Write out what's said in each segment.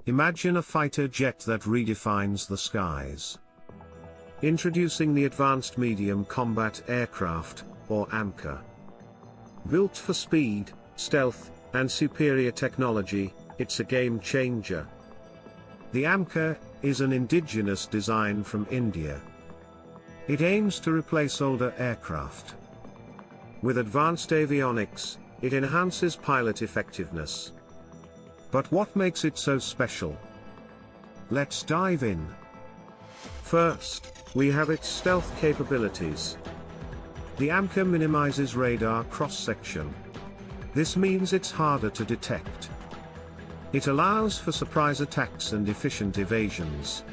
Imagine a fighter jet that redefines the skies. Introducing the Advanced Medium Combat Aircraft, or AMCA. Built for speed, stealth, and superior technology, it's a game changer. The AMCA is an indigenous design from India. It aims to replace older aircraft. With advanced avionics, it enhances pilot effectiveness. But what makes it so special? Let's dive in. First, we have its stealth capabilities. The AMCA minimizes radar cross-section. This means it's harder to detect. It allows for surprise attacks and efficient evasions.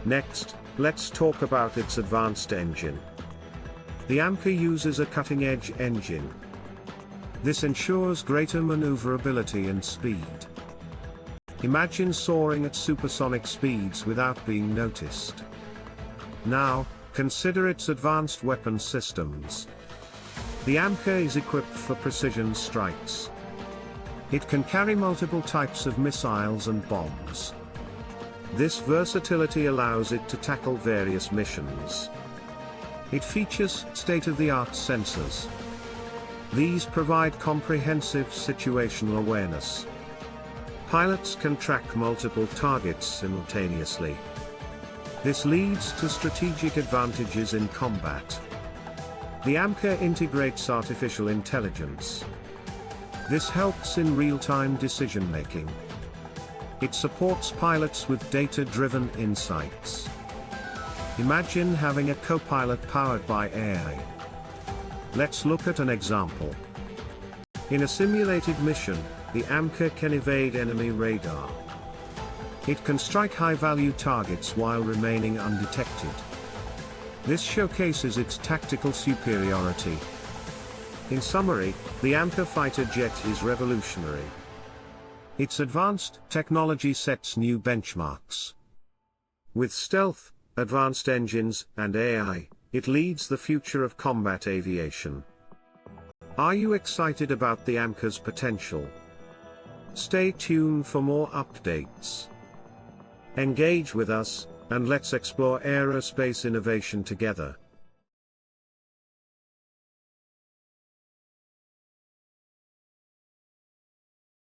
Next, let's talk about its advanced engine. The AMCA uses a cutting-edge engine. This ensures greater maneuverability and speed. Imagine soaring at supersonic speeds without being noticed. Now, consider its advanced weapon systems. The AMCA is equipped for precision strikes. It can carry multiple types of missiles and bombs. This versatility allows it to tackle various missions. It features state-of-the-art sensors. These provide comprehensive situational awareness. Pilots can track multiple targets simultaneously. This leads to strategic advantages in combat. The AMCA integrates artificial intelligence. This helps in real-time decision-making. It supports pilots with data-driven insights. Imagine having a co-pilot powered by AI. Let's look at an example. In a simulated mission, the AMCA can evade enemy radar. It can strike high-value targets while remaining undetected. This showcases its tactical superiority. In summary, the AMCA fighter jet is revolutionary. Its advanced technology sets new benchmarks. With stealth, advanced engines, and AI, it leads the future of combat aviation. Are you excited about the AMCA's potential? Stay tuned for more updates. Engage with us, and let's explore aerospace innovation together.